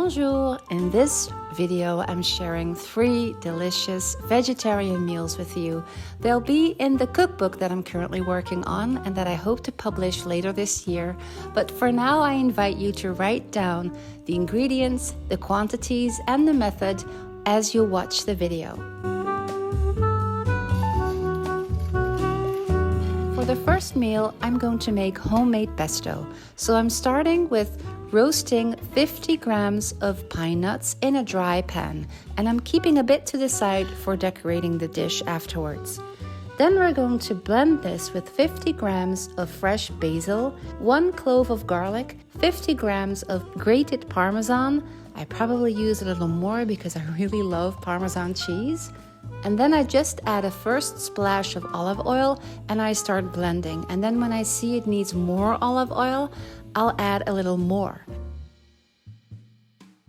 Bonjour! In this video, I'm sharing 3 delicious vegetarian meals with you. They'll be in the cookbook that I'm currently working on and that I hope to publish later this year. But for now, I invite you to write down the ingredients, the quantities, and the method as you watch the video. For the first meal, I'm going to make homemade pesto. So I'm starting with roasting 50 grams of pine nuts in a dry pan, and I'm keeping a bit to the side for decorating the dish afterwards. Then we're going to blend this with 50 grams of fresh basil, 1 clove of garlic, 50 grams of grated Parmesan. I probably use a little more because I really love Parmesan cheese. And then I just add a first splash of olive oil and I start blending. And then when I see it needs more olive oil, I'll add a little more. And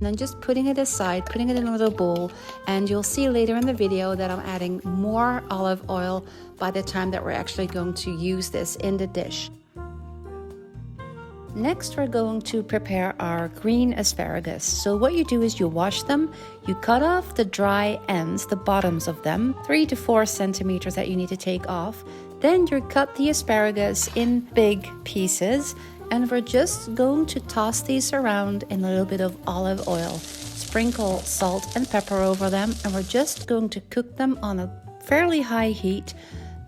then just putting it aside, putting it in a little bowl, and you'll see later in the video that I'm adding more olive oil by the time that we're actually going to use this in the dish. Next, we're going to prepare our green asparagus. So what you do is you wash them, you cut off the dry ends, the bottoms of them, 3 to 4 centimeters that you need to take off. Then you cut the asparagus in big pieces, and we're just going to toss these around in a little bit of olive oil. Sprinkle salt and pepper over them, and we're just going to cook them on a fairly high heat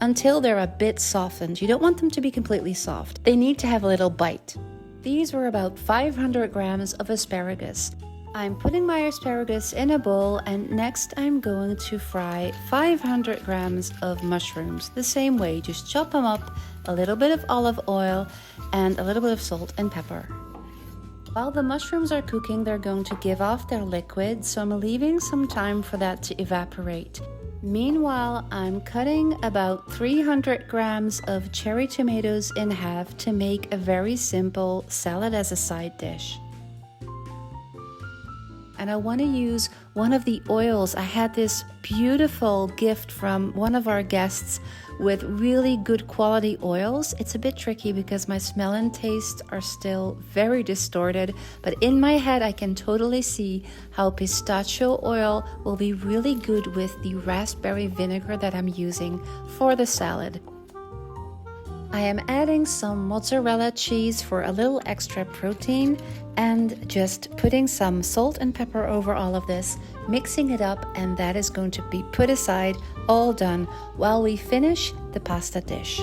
until they're a bit softened. You don't want them to be completely soft. They need to have a little bite. These were about 500 grams of asparagus. I'm putting my asparagus in a bowl, and next I'm going to fry 500 grams of mushrooms the same way. Just chop them up, a little bit of olive oil and a little bit of salt and pepper. While the mushrooms are cooking, they're going to give off their liquid, so I'm leaving some time for that to evaporate. Meanwhile, I'm cutting about 300 grams of cherry tomatoes in half to make a very simple salad as a side dish. And I want to use one of the oils. I had this beautiful gift from one of our guests with really good quality oils. It's a bit tricky because my smell and taste are still very distorted, but in my head I can totally see how pistachio oil will be really good with the raspberry vinegar that I'm using for the salad. I am adding some mozzarella cheese for a little extra protein and just putting some salt and pepper over all of this, mixing it up, and that is going to be put aside, all done, while we finish the pasta dish.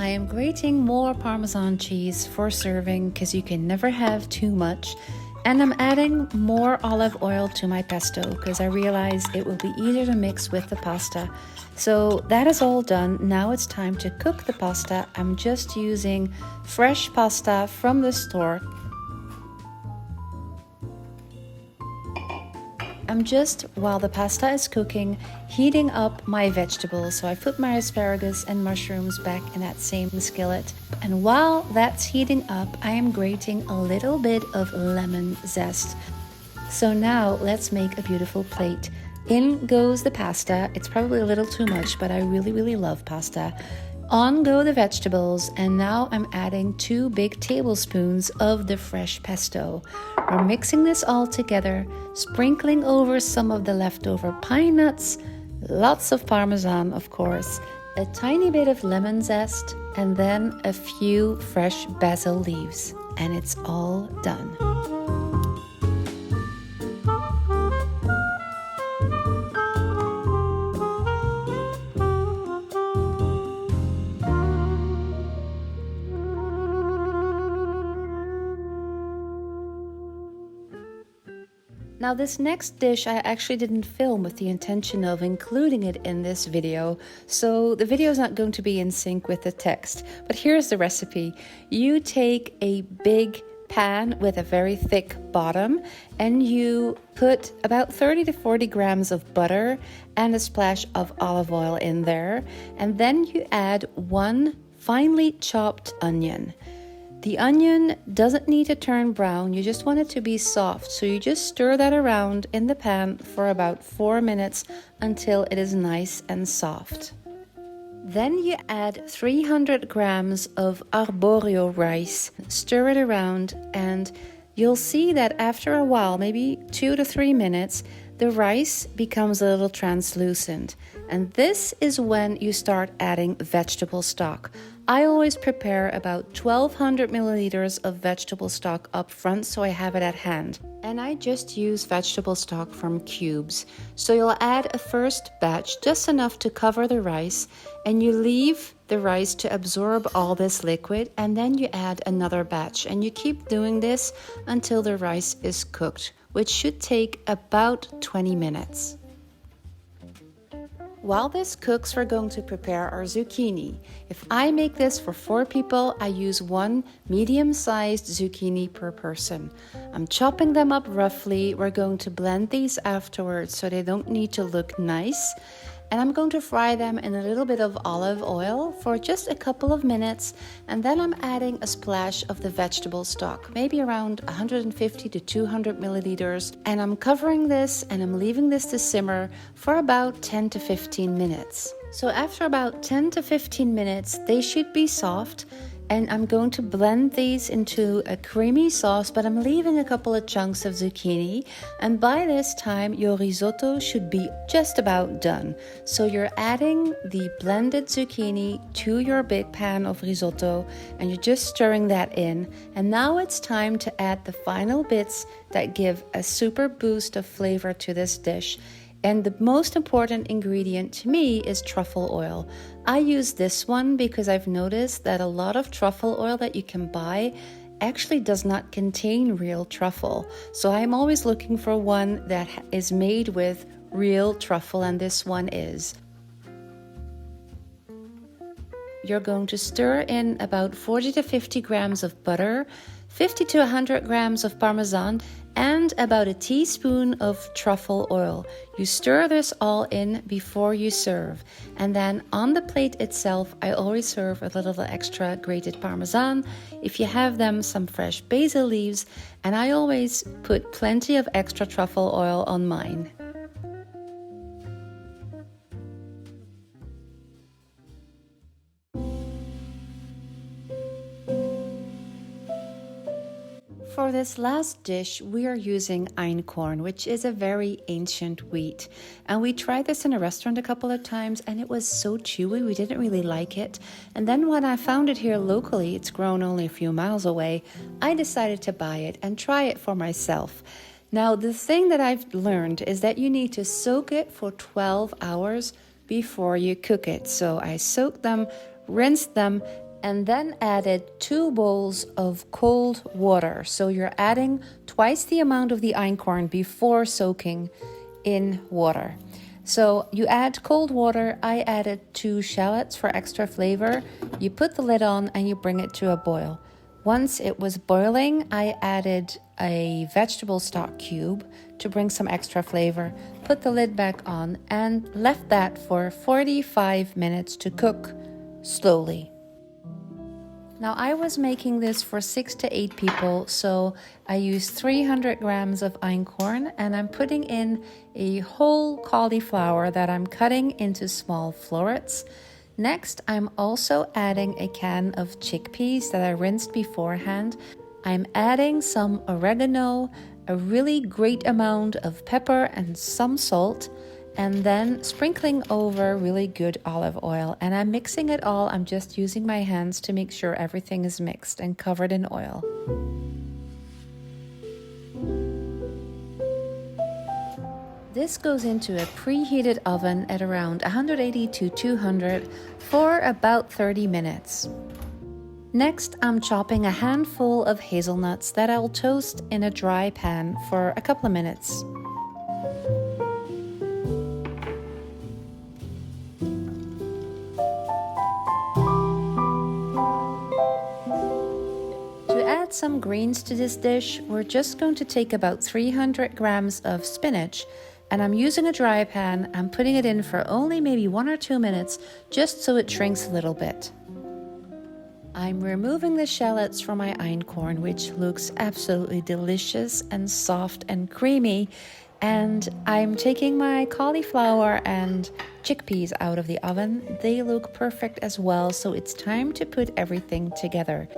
I am grating more Parmesan cheese for serving because you can never have too much. And I'm adding more olive oil to my pesto because I realize it will be easier to mix with the pasta. So that is all done. Now it's time to cook the pasta. I'm just using fresh pasta from the store. I'm just, while the pasta is cooking, heating up my vegetables. So I put my asparagus and mushrooms back in that same skillet. And while that's heating up, I am grating a little bit of lemon zest. So now let's make a beautiful plate. In goes the pasta. It's probably a little too much, but I really love pasta. On go the vegetables, and now I'm adding 2 big tablespoons of the fresh pesto. We're mixing this all together, sprinkling over some of the leftover pine nuts, lots of Parmesan, of course, a tiny bit of lemon zest, and then a few fresh basil leaves, and it's all done. Now this next dish I actually didn't film with the intention of including it in this video, so the video is not going to be in sync with the text, but here's the recipe. You take a big pan with a very thick bottom and you put about 30 to 40 grams of butter and a splash of olive oil in there, and then you add 1 finely chopped onion. The onion doesn't need to turn brown, you just want it to be soft. So you just stir that around in the pan for about 4 minutes until it is nice and soft. Then you add 300 grams of arborio rice, stir it around, and you'll see that after a while, maybe 2 to 3 minutes, the rice becomes a little translucent. And this is when you start adding vegetable stock. I always prepare about 1200 milliliters of vegetable stock up front so I have it at hand. And I just use vegetable stock from cubes. So you'll add a first batch, just enough to cover the rice, and you leave the rice to absorb all this liquid, and then you add another batch. And you keep doing this until the rice is cooked, which should take about 20 minutes. While this cooks, we're going to prepare our zucchini. If I make this for 4 people, I use 1 medium-sized zucchini per person. I'm chopping them up roughly. We're going to blend these afterwards so they don't need to look nice. And I'm going to fry them in a little bit of olive oil for just a couple of minutes. And then I'm adding a splash of the vegetable stock, maybe around 150 to 200 milliliters. And I'm covering this and I'm leaving this to simmer for about 10 to 15 minutes. So after about 10 to 15 minutes, they should be soft. And I'm going to blend these into a creamy sauce, but I'm leaving a couple of chunks of zucchini. And by this time, your risotto should be just about done. So you're adding the blended zucchini to your big pan of risotto, and you're just stirring that in. And now it's time to add the final bits that give a super boost of flavor to this dish. And the most important ingredient to me is truffle oil. I use this one because I've noticed that a lot of truffle oil that you can buy actually does not contain real truffle. So I'm always looking for one that is made with real truffle, and this one is. You're going to stir in about 40 to 50 grams of butter, 50 to 100 grams of Parmesan, and about a teaspoon of truffle oil. You stir this all in before you serve. And then on the plate itself, I always serve a little extra grated Parmesan. If you have them, some fresh basil leaves, and I always put plenty of extra truffle oil on mine. For this last dish, we are using Einkorn, which is a very ancient wheat. And we tried this in a restaurant a couple of times, and it was so chewy, we didn't really like it. And then when I found it here locally, it's grown only a few miles away, I decided to buy it and try it for myself. Now, the thing that I've learned is that you need to soak it for 12 hours before you cook it. So I soaked them, rinsed them, and then added 2 bowls of cold water. So you're adding twice the amount of the einkorn before soaking in water. So you add cold water. I added 2 shallots for extra flavor. You put the lid on and you bring it to a boil. Once it was boiling, I added a vegetable stock cube to bring some extra flavor, put the lid back on, and left that for 45 minutes to cook slowly. Now I was making this for 6 to 8 people, so I used 300 grams of einkorn, and I'm putting in a whole cauliflower that I'm cutting into small florets. Next, I'm also adding a can of chickpeas that I rinsed beforehand. I'm adding some oregano, a really great amount of pepper and some salt, and then sprinkling over really good olive oil. And I'm mixing it all. I'm just using my hands to make sure everything is mixed and covered in oil. This goes into a preheated oven at around 180 to 200 for about 30 minutes. Next, I'm chopping a handful of hazelnuts that I'll toast in a dry pan for a couple of minutes. Some greens to this dish, we're just going to take about 300 grams of spinach, and I'm using a dry pan. I'm putting it in for only maybe 1 or 2 minutes just so it shrinks a little bit. I'm removing the shallots from my Einkorn, which looks absolutely delicious and soft and creamy. And I'm taking my cauliflower and chickpeas out of the oven. They look perfect as well, so it's time to put everything together.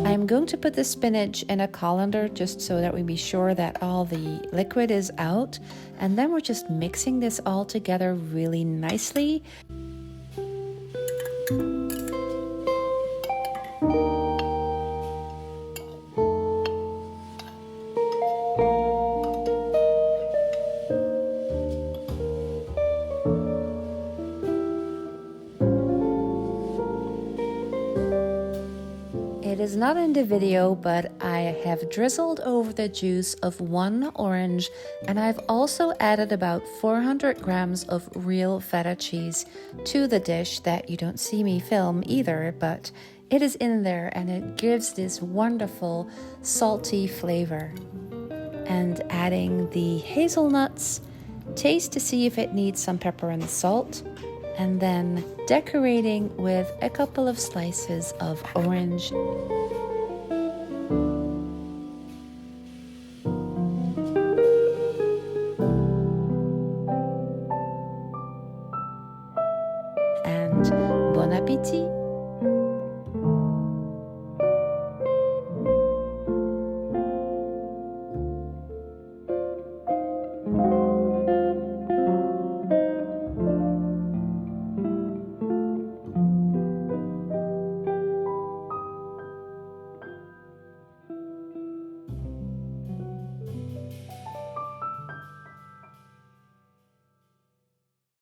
I'm going to put the spinach in a colander just so that we be sure that all the liquid is out. And then we're just mixing this all together really nicely. It is not in the video, but I have drizzled over the juice of one orange, and I've also added about 400 grams of real feta cheese to the dish that you don't see me film either, but it is in there and it gives this wonderful salty flavor. And adding the hazelnuts, taste to see if it needs some pepper and salt, and then decorating with a couple of slices of orange.